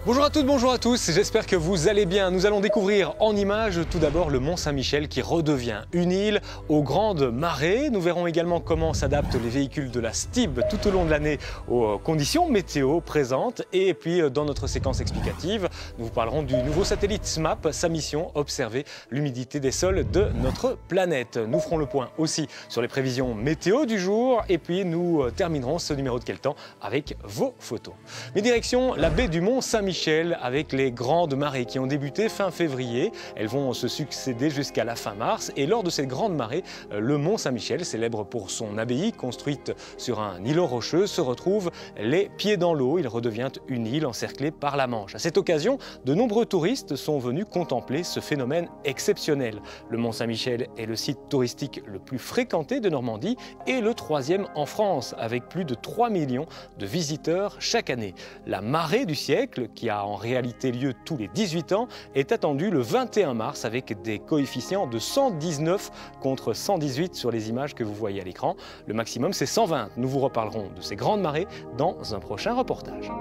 Bonjour à toutes, bonjour à tous, j'espère que vous allez bien. Nous allons découvrir en images tout d'abord le Mont Saint-Michel qui redevient une île aux grandes marées. Nous verrons également comment s'adaptent les véhicules de la STIB tout au long de l'année aux conditions météo présentes. Et puis dans notre séquence explicative, nous vous parlerons du nouveau satellite SMAP, sa mission, observer l'humidité des sols de notre planète. Nous ferons le point aussi sur les prévisions météo du jour et puis nous terminerons ce numéro de Quel Temps avec vos photos. Mais direction la baie du Mont Saint-Michel avec les grandes marées qui ont débuté fin février. Elles vont se succéder jusqu'à la fin mars. Et lors de cette grande marée, le Mont Saint-Michel, célèbre pour son abbaye construite sur un îlot rocheux, se retrouve les pieds dans l'eau. Il redevient une île encerclée par la Manche. À cette occasion, de nombreux touristes sont venus contempler ce phénomène exceptionnel. Le Mont Saint-Michel est le site touristique le plus fréquenté de Normandie et le troisième en France, avec plus de 3 millions de visiteurs chaque année. La marée du siècle, qui a en réalité lieu tous les 18 ans, est attendue le 21 mars avec des coefficients de 119 contre 118 sur les images que vous voyez à l'écran. Le maximum, c'est 120. Nous vous reparlerons de ces grandes marées dans un prochain reportage.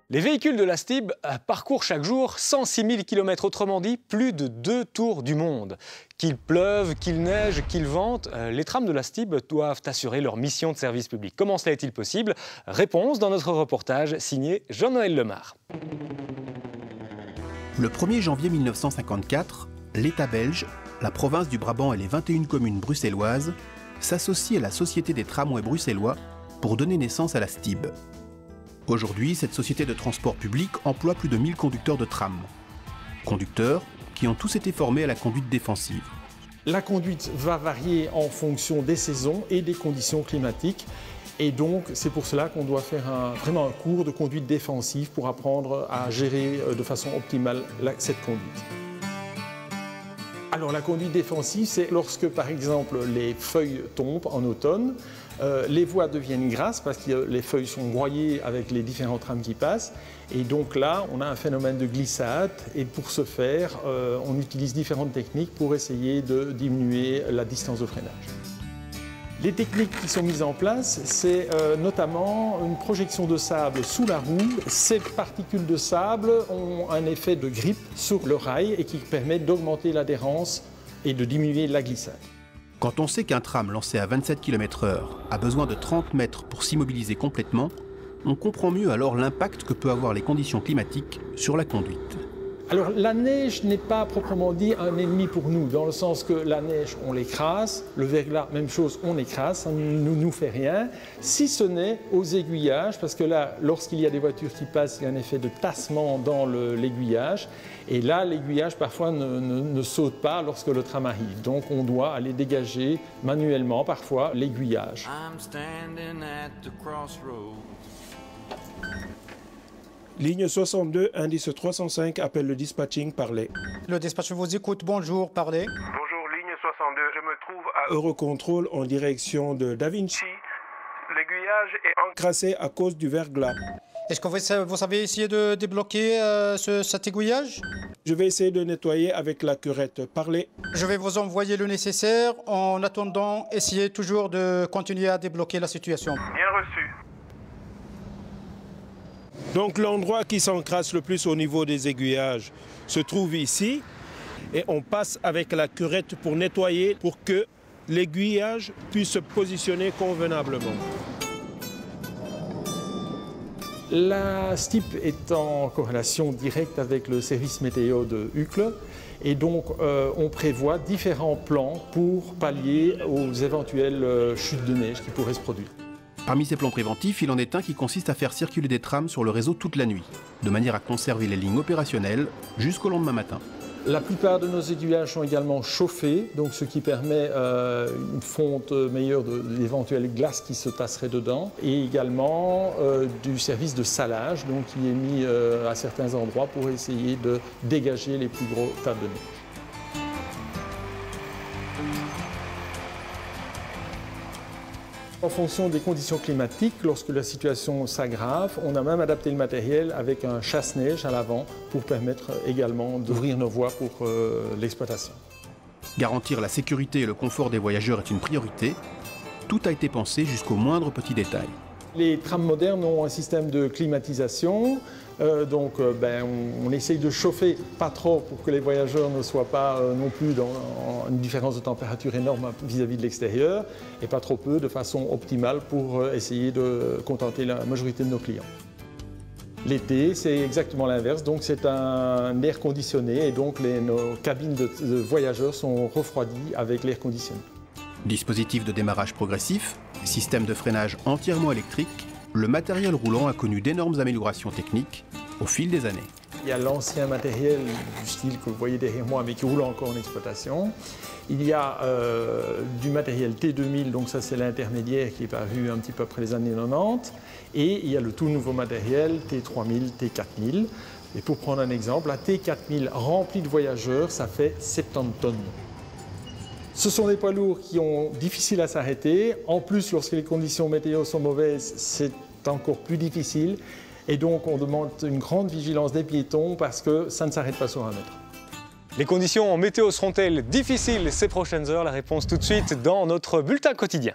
Les véhicules de la STIB parcourent chaque jour 106 000 km, autrement dit plus de 2 tours du monde. Qu'il pleuve, qu'il neige, qu'il vente, les trams de la STIB doivent assurer leur mission de service public. Comment cela est-il possible? Réponse dans notre reportage signé Jean-Noël Lemar. Le 1er janvier 1954, l'État belge, la province du Brabant et les 21 communes bruxelloises s'associent à la Société des tramways bruxellois pour donner naissance à la STIB. Aujourd'hui, cette société de transport public emploie plus de 1000 conducteurs de tram. Conducteurs qui ont tous été formés à la conduite défensive. La conduite va varier en fonction des saisons et des conditions climatiques. Et donc, c'est pour cela qu'on doit faire vraiment un cours de conduite défensive pour apprendre à gérer de façon optimale cette conduite. Alors, la conduite défensive, c'est lorsque, par exemple, les feuilles tombent en automne, les voies deviennent grasses parce que les feuilles sont broyées avec les différents trams qui passent. Et donc là, on a un phénomène de glissade. Et pour ce faire, on utilise différentes techniques pour essayer de diminuer la distance de freinage. Les techniques qui sont mises en place, c'est notamment une projection de sable sous la roue. Ces particules de sable ont un effet de grippe sur le rail et qui permet d'augmenter l'adhérence et de diminuer la glissade. Quand on sait qu'un tram lancé à 27 km/h a besoin de 30 mètres pour s'immobiliser complètement, on comprend mieux alors l'impact que peuvent avoir les conditions climatiques sur la conduite. Alors la neige n'est pas proprement dit un ennemi pour nous, dans le sens que la neige, on l'écrase, le verglas, même chose, on écrase, ça ne nous fait rien, si ce n'est aux aiguillages, parce que là, lorsqu'il y a des voitures qui passent, il y a un effet de tassement dans l'aiguillage, et là, l'aiguillage parfois ne saute pas lorsque le tram arrive, donc on doit aller dégager manuellement parfois l'aiguillage. Ligne 62, indice 305, appelle le dispatching, parlez. Le dispatch vous écoute, bonjour, parlez. Bonjour, ligne 62, je me trouve à Eurocontrol en direction de Da Vinci. L'aiguillage est encrassé à cause du verglas. Est-ce que vous savez essayer de débloquer cet aiguillage? Je vais essayer de nettoyer avec la curette, parlez. Je vais vous envoyer le nécessaire. En attendant, essayez toujours de continuer à débloquer la situation. Bien reçu. Donc l'endroit qui s'encrasse le plus au niveau des aiguillages se trouve ici et on passe avec la curette pour nettoyer pour que l'aiguillage puisse se positionner convenablement. La STIB est en corrélation directe avec le service météo de Uccle et donc on prévoit différents plans pour pallier aux éventuelles chutes de neige qui pourraient se produire. Parmi ces plans préventifs, il en est un qui consiste à faire circuler des trams sur le réseau toute la nuit, de manière à conserver les lignes opérationnelles jusqu'au lendemain matin. La plupart de nos aiguillages sont également chauffés, donc ce qui permet une fonte meilleure de l'éventuelle glace qui se passerait dedans, et également du service de salage, donc qui est mis à certains endroits pour essayer de dégager les plus gros tas de neige. En fonction des conditions climatiques, lorsque la situation s'aggrave, on a même adapté le matériel avec un chasse-neige à l'avant pour permettre également d'ouvrir nos voies pour l'exploitation. Garantir la sécurité et le confort des voyageurs est une priorité. Tout a été pensé jusqu'au moindre petit détail. Les trams modernes ont un système de climatisation, on essaye de chauffer pas trop pour que les voyageurs ne soient pas non plus dans une différence de température énorme vis-à-vis de l'extérieur, et pas trop peu de façon optimale pour essayer de contenter la majorité de nos clients. L'été, c'est exactement l'inverse, donc c'est un air conditionné et donc nos cabines de voyageurs sont refroidies avec l'air conditionné. Dispositif de démarrage progressif, système de freinage entièrement électrique, le matériel roulant a connu d'énormes améliorations techniques au fil des années. Il y a l'ancien matériel du style que vous voyez derrière moi, mais qui roule encore en exploitation. Il y a du matériel T2000, donc ça c'est l'intermédiaire qui est paru un petit peu après les années 90. Et il y a le tout nouveau matériel T3000, T4000. Et pour prendre un exemple, la T4000 remplie de voyageurs, ça fait 70 tonnes. Ce sont des poids lourds qui sont difficiles à s'arrêter. En plus, lorsque les conditions météo sont mauvaises, c'est encore plus difficile. Et donc, on demande une grande vigilance des piétons parce que ça ne s'arrête pas sur un mètre. Les conditions météo seront-elles difficiles ces prochaines heures? La réponse tout de suite dans notre bulletin quotidien.